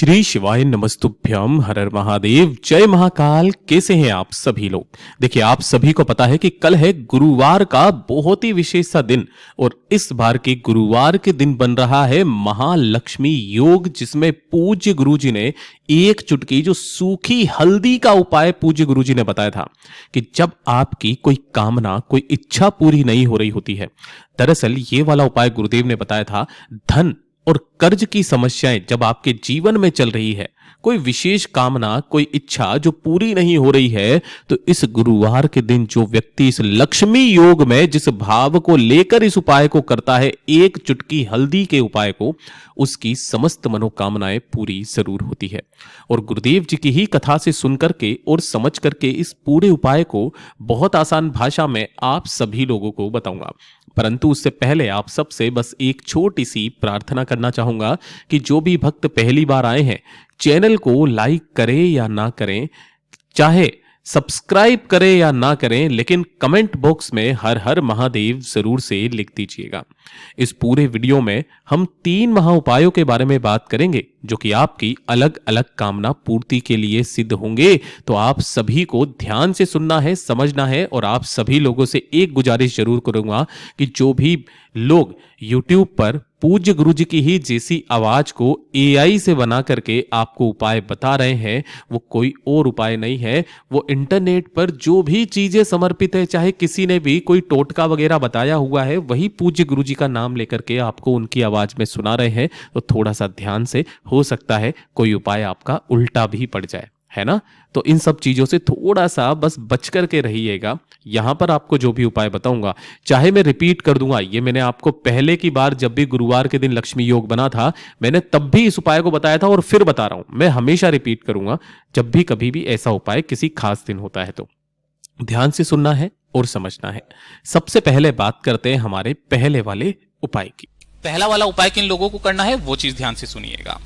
श्री शिवाय नमस्तुभ्यम हर हर महादेव जय महाकाल। कैसे हैं आप सभी लोग। देखिए, आप सभी को पता है कि कल है गुरुवार का बहुत ही विशेष सा दिन और इस बार के गुरुवार के दिन बन रहा है महालक्ष्मी योग, जिसमें पूज्य गुरुजी ने एक चुटकी जो सूखी हल्दी का उपाय पूज्य गुरुजी ने बताया था कि जब आपकी कोई कामना, कोई इच्छा पूरी नहीं हो रही होती है, दरअसल ये वाला उपाय गुरुदेव ने बताया था, धन और कर्ज की समस्याएं जब आपके जीवन में चल रही है, कोई विशेष कामना, कोई इच्छा जो पूरी नहीं हो रही है, तो इस गुरुवार के दिन जो व्यक्ति इस लक्ष्मी योग में जिस भाव को लेकर इस उपाय को करता है, एक चुटकी हल्दी के उपाय को, उसकी समस्त मनोकामनाएं पूरी जरूर होती है। और गुरुदेव जी की ही कथा से सुन करके और समझ करके इस पूरे उपाय को बहुत आसान भाषा में आप सभी लोगों को बताऊंगा। परंतु उससे पहले आप सबसे बस एक छोटी सी प्रार्थना करना चाहूंगा कि जो भी भक्त पहली बार आए हैं, चैनल को लाइक करें या ना करें, चाहे सब्सक्राइब करें या ना करें, लेकिन कमेंट बॉक्स में हर हर महादेव जरूर से लिख दीजिएगा। इस पूरे वीडियो में हम 3 महा उपायों के बारे में बात करेंगे जो कि आपकी अलग अलग कामना पूर्ति के लिए सिद्ध होंगे। तो आप सभी को ध्यान से सुनना है, समझना है। और आप सभी लोगों से एक गुजारिश जरूर करूंगा कि जो भी लोग YouTube पर पूज्य गुरुजी की ही जैसी आवाज को AI से बना करके आपको उपाय बता रहे हैं, वो कोई और उपाय नहीं है। वो इंटरनेट पर जो भी चीजें समर्पित है, चाहे किसी ने भी कोई टोटका वगैरह बताया हुआ है, वही पूज्य गुरुजी का नाम लेकर के आपको उनकी आवाज में सुना रहे हैं। तो थोड़ा सा ध्यान से, हो सकता है कोई उपाय आपका उल्टा भी पड़ जाए, है ना। तो इन सब चीजों से थोड़ा सा बस बच करके रहिएगा। यहां पर आपको जो भी उपाय बताऊंगा, चाहे मैं रिपीट कर दूंगा, ये मैंने आपको पहले की बार जब भी गुरुवार के दिन लक्ष्मी योग बना था, मैंने तब भी इस उपाय को बताया था और फिर बता रहा हूं। मैं हमेशा रिपीट करूंगा जब भी कभी भी ऐसा उपाय किसी खास दिन होता है। तो ध्यान से सुनना है और समझना है। सबसे पहले बात करते हैं हमारे पहले वाले उपाय की। पहला वाला उपाय किन लोगों को करना है वो चीज ध्यान से सुनिएगा।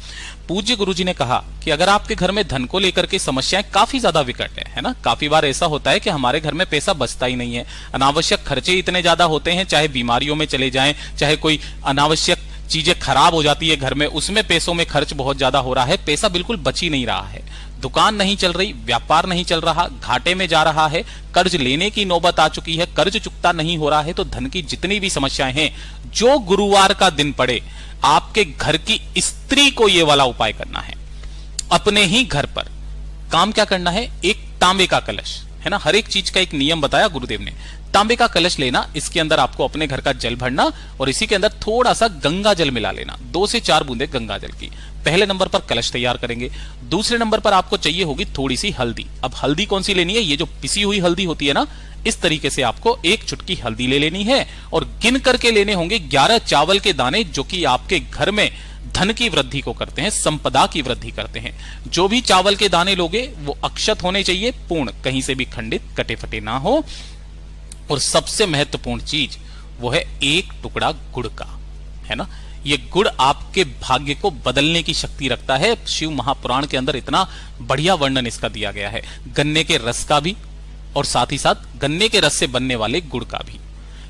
पूज्य गुरुजी ने कहा कि अगर आपके घर में धन को लेकर के समस्याएं काफी ज्यादा विकट है ना, काफी बार ऐसा होता है कि हमारे घर में पैसा बचता ही नहीं है, अनावश्यक खर्चे इतने ज्यादा होते हैं, चाहे बीमारियों में चले जाएं, चाहे कोई अनावश्यक चीजें खराब हो जाती है घर में, उसमें पैसों में खर्च बहुत ज्यादा हो रहा है, पैसा बिल्कुल बच ही नहीं रहा है, दुकान नहीं चल रही, व्यापार नहीं चल रहा, घाटे में जा रहा है, कर्ज लेने की नौबत आ चुकी है, कर्ज चुकता नहीं हो रहा है। तो धन की जितनी भी समस्याएं हैं, जो गुरुवार का दिन पड़े, आपके घर की स्त्री को यह वाला उपाय करना है। अपने ही घर पर काम क्या करना है, एक तांबे का कलश है ना, हर एक चीज का एक नियम बताया गुरुदेव ने। तांबे का कलश लेना, इसके अंदर आपको अपने घर का जल भरना और इसी के अंदर थोड़ा सा गंगा जल मिला लेना, 2 से 4 बूंदे गंगा जल की। पहले नंबर पर कलश तैयार करेंगे। दूसरे नंबर पर आपको चाहिए होगी थोड़ी सी हल्दी। अब हल्दी कौन सी लेनी है, ये जो पिसी हुई हल्दी होती है ना, इस तरीके से आपको एक चुटकी हल्दी ले लेनी है और गिन करके लेने होंगे 11 चावल के दाने, जो कि आपके घर में धन की वृद्धि को करते हैं, संपदा की वृद्धि करते हैं। जो भी चावल के दाने लोगे वो अक्षत होने चाहिए, पूर्ण, कहीं से भी खंडित कटे फटे ना हो। और सबसे महत्वपूर्ण चीज वो है एक टुकड़ा गुड़ का, है ना। ये गुड़ आपके भाग्य को बदलने की शक्ति रखता है। शिव महापुराण के अंदर इतना बढ़िया वर्णन इसका दिया गया है, गन्ने के रस का भी और साथ ही साथ गन्ने के रस से बनने वाले गुड़ का भी।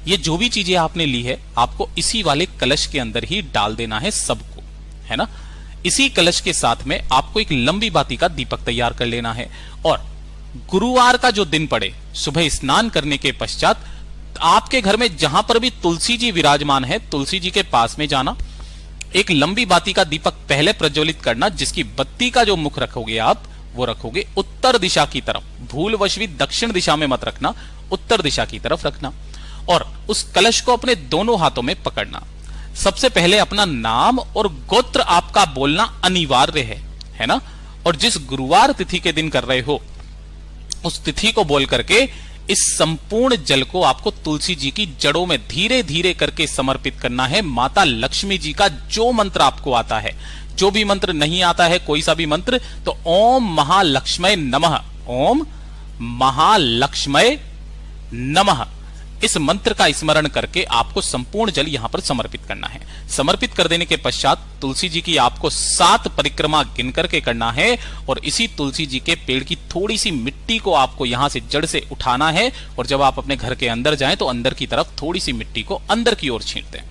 ये जो भी चीजें आपने ली है, आपको इसी वाले कलश के अंदर ही डाल देना है सबको, है ना। इसी कलश के साथ में आपको एक लंबी बाती का दीपक तैयार कर लेना है और गुरुवार का जो दिन पड़े, सुबह स्नान करने के पश्चात आपके घर में जहां पर भी तुलसी जी विराजमान है, तुलसी जी के पास में जाना, एक लंबी बाती का दीपक पहले प्रज्वलित करना, जिसकी बत्ती का जो मुख रखोगे आप, वो रखोगे उत्तर दिशा की तरफ, भूलवश भी दक्षिण दिशा में मत रखना, उत्तर दिशा की तरफ रखना। और उस कलश को अपने दोनों हाथों में पकड़ना। सबसे पहले अपना नाम और गोत्र आपका बोलना अनिवार्य है ना। और जिस गुरुवार तिथि के दिन कर रहे हो, उस तिथि को बोल करके इस संपूर्ण जल को आपको तुलसी जी की जड़ों में धीरे धीरे करके समर्पित करना है। माता लक्ष्मी जी का जो मंत्र आपको आता है, जो भी मंत्र नहीं आता है, कोई सा भी मंत्र, तो ओम महालक्ष्मय नमः, ओम महालक्ष्मय नमः, इस मंत्र का स्मरण करके आपको संपूर्ण जल यहां पर समर्पित करना है। समर्पित कर देने के पश्चात तुलसी जी की आपको 7 परिक्रमा गिन करके करना है और इसी तुलसी जी के पेड़ की थोड़ी सी मिट्टी को आपको यहां से जड़ से उठाना है और जब आप अपने घर के अंदर जाएं तो अंदर की तरफ थोड़ी सी मिट्टी को अंदर की ओर छींट दें।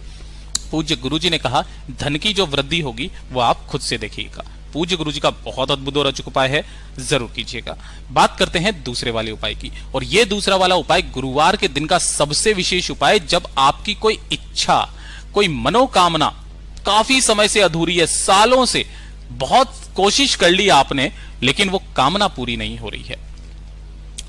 पूज्य गुरुजी ने कहा, धन की जो वृद्धि होगी वो आप खुद से देखिएगा। पूज्य गुरुजी का बहुत अद्भुत और अचूक उपाय है, जरूर कीजिएगा। बात करते हैं दूसरे वाले उपाय की, और ये दूसरा वाला उपाय गुरुवार के दिन का सबसे विशेष उपाय, जब आपकी कोई इच्छा, कोई मनोकामना काफी समय से अधूरी है, सालों से बहुत कोशिश कर ली आपने, लेकिन वो कामना पूरी नहीं हो रही है।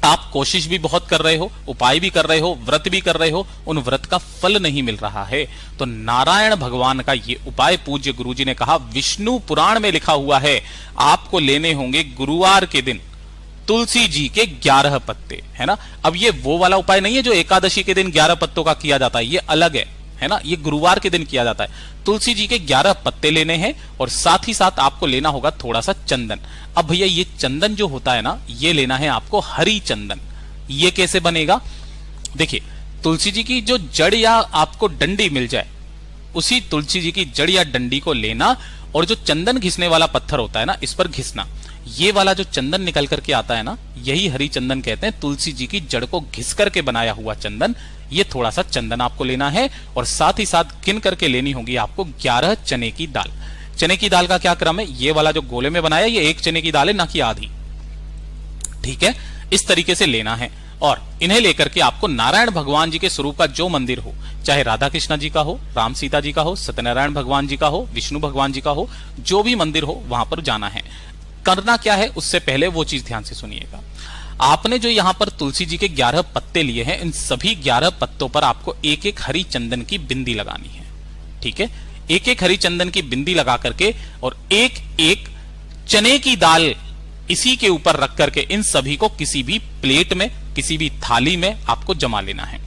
आप कोशिश भी बहुत कर रहे हो, उपाय भी कर रहे हो, व्रत भी कर रहे हो, उन व्रत का फल नहीं मिल रहा है, तो नारायण भगवान का ये उपाय पूज्य गुरुजी ने कहा, विष्णु पुराण में लिखा हुआ है, आपको लेने होंगे गुरुवार के दिन तुलसी जी के 11 पत्ते, है ना। अब ये वो वाला उपाय नहीं है जो एकादशी के दिन 11 पत्तों का किया जाता है, ये अलग है ना, ये गुरुवार के दिन किया जाता है। तुलसी जी के 11 पत्ते लेने हैं, और साथ ही साथ आपको लेना होगा थोड़ा सा चंदन। अब भैया ये चंदन जो होता है ना, ये लेना है आपको हरी चंदन। ये कैसे बनेगा? देखिए, तुलसी जी की जो जड़ या आपको डंडी मिल जाए, उसी तुलसी जी की जड़ या डंडी को लेना, और जो चंदन घिसने वाला पत्थर होता है ना, इस पर घिसना। ये वाला जो चंदन निकल करके आता है ना, यही हरी चंदन कहते हैं। तुलसी जी की जड़ को घिस करके बनाया हुआ चंदन, ये थोड़ा सा चंदन आपको लेना है, और साथ ही साथ गिन करके लेनी होगी आपको 11 चने की दाल। चने की दाल का क्या क्रम है? ये वाला जो गोले में बनाया, ये 1 चने की दाल है, ना कि आधी, ठीक है। इस तरीके से लेना है, और इन्हें लेकर के आपको नारायण भगवान जी के स्वरूप का जो मंदिर हो, चाहे राधा कृष्णा जी का हो, राम सीता जी का हो, सत्यनारायण भगवान जी का हो, विष्णु भगवान जी का हो, जो भी मंदिर हो वहां पर जाना है। करना क्या है, उससे पहले वो चीज ध्यान से सुनिएगा। आपने जो यहां पर तुलसी जी के 11 पत्ते लिए हैं, इन सभी 11 पत्तों पर आपको एक एक हरी चंदन की बिंदी लगानी है, ठीक है। एक एक हरी चंदन की बिंदी लगा करके, और एक एक चने की दाल इसी के ऊपर रख करके, इन सभी को किसी भी प्लेट में, किसी भी थाली में आपको जमा लेना है।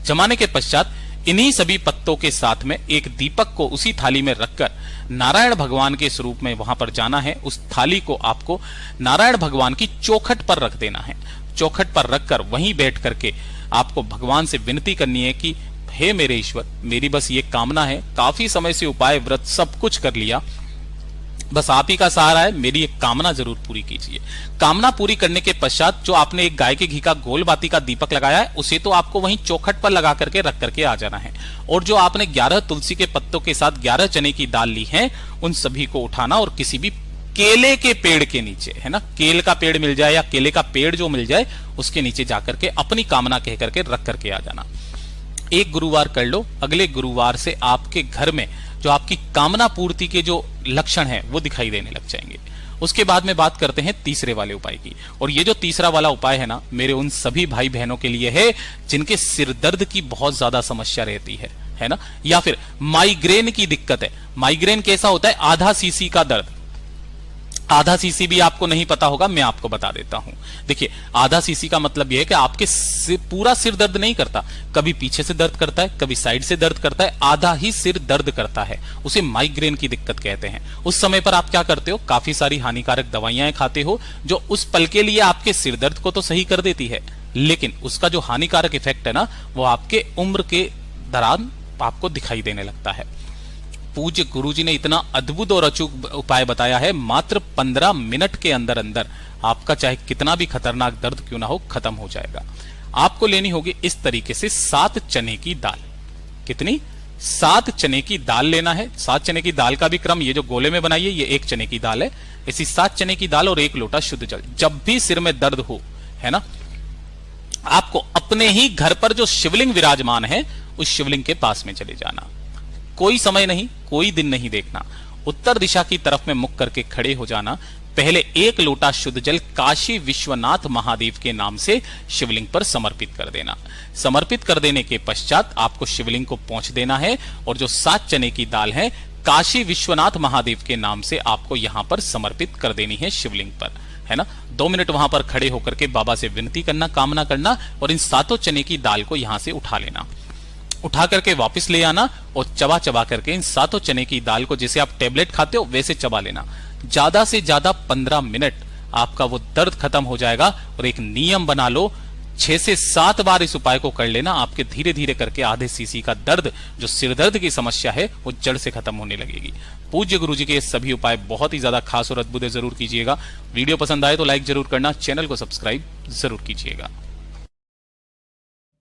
जमाने के पश्चात इन्हीं सभी पत्तों के साथ में एक दीपक को उसी थाली में रखकर नारायण भगवान के स्वरूप में वहां पर जाना है। उस थाली को आपको नारायण भगवान की चौखट पर रख देना है। चौखट पर रखकर वहीं बैठ करके आपको भगवान से विनती करनी है कि हे मेरे ईश्वर, मेरी बस ये कामना है, काफी समय से उपाय व्रत सब कुछ कर लिया, बस आप ही का सहारा है, मेरी एक कामना जरूर पूरी कीजिए। कामना पूरी करने के पश्चात जो आपने एक गाय के घी का गोल बाती का दीपक लगाया है, उसे तो आपको वहीं चौखट पर लगा करके रख करके आ जाना है। और जो आपने 11 तुलसी के पत्तों के साथ 11 चने की दाल ली है, उन सभी को उठाना और किसी भी केले के पेड़ के नीचे, है ना, केल का पेड़ मिल जाए या केले का पेड़ जो मिल जाए, उसके नीचे जाकर के अपनी कामना कह करके रख करके आ जाना। एक गुरुवार कर लो, अगले गुरुवार से आपके घर में जो आपकी कामना पूर्ति के जो लक्षण हैं वो दिखाई देने लग जाएंगे। उसके बाद में बात करते हैं तीसरे वाले उपाय की, और ये जो तीसरा वाला उपाय है ना, मेरे उन सभी भाई बहनों के लिए है जिनके सिर दर्द की बहुत ज्यादा समस्या रहती है ना, या फिर माइग्रेन की दिक्कत है। माइग्रेन कैसा होता है? आधा सीसी का दर्द। आधा सीसी भी आपको नहीं पता होगा, मैं आपको बता देता हूं। देखिए, आधा सीसी का मतलब यह है कि आपके पूरा सिर दर्द नहीं करता, कभी पीछे से दर्द करता है, कभी साइड से दर्द करता है, आधा ही सिर दर्द करता है, उसे माइग्रेन की दिक्कत कहते हैं। उस समय पर आप क्या करते हो? काफी सारी हानिकारक दवाइयां खाते हो, जो उस पल के लिए आपके सिर दर्द को तो सही कर देती है, लेकिन उसका जो हानिकारक इफेक्ट है ना, वो आपके उम्र के दौरान आपको दिखाई देने लगता है। पूज्य गुरुजी ने इतना अद्भुत और अचूक उपाय बताया है, मात्र 15 मिनट के अंदर अंदर आपका चाहे कितना भी खतरनाक दर्द क्यों ना हो, खत्म हो जाएगा। आपको लेनी होगी इस तरीके से 7 चने की दाल। कितनी? 7 चने की दाल लेना है। 7 चने की दाल का भी क्रम, ये जो गोले में बनाई है, ये 1 चने की दाल है। इसी 7 चने की दाल और 1 लोटा शुद्ध जल। जब भी सिर में दर्द हो, है ना, आपको अपने ही घर पर जो शिवलिंग विराजमान है, उस शिवलिंग के पास में चले जाना। कोई समय नहीं, कोई दिन नहीं देखना, उत्तर दिशा की तरफ में मुख करके खड़े हो जाना। पहले 1 लोटा शुद्ध जल काशी विश्वनाथ महादेव के नाम से शिवलिंग पर समर्पित कर देना। समर्पित कर देने के पश्चात आपको शिवलिंग को पोंछ देना है, और जो 7 चने की दाल है, काशी विश्वनाथ महादेव के नाम से आपको यहां पर समर्पित कर देनी है शिवलिंग पर, है ना। 2 मिनट वहां पर खड़े होकर के बाबा से विनती करना, कामना करना, और इन 7 चने की दाल को यहां से उठा लेना। उठा करके वापस ले आना, और चबा चबा करके इन 7 चने की दाल को, जैसे आप टेबलेट खाते हो वैसे चबा लेना। ज्यादा से ज्यादा 15 मिनट आपका वो दर्द खत्म हो जाएगा। और एक नियम बना लो, 6 से 7 बार इस उपाय को कर लेना, आपके धीरे धीरे करके आधे सीसी का दर्द, जो सिर दर्द की समस्या है, वो जड़ से खत्म होने लगेगी। पूज्य गुरुजी के ये सभी उपाय बहुत ही ज्यादा खास और अद्भुत है, जरूर कीजिएगा। वीडियो पसंद आए तो लाइक जरूर करना, चैनल को सब्सक्राइब जरूर कीजिएगा।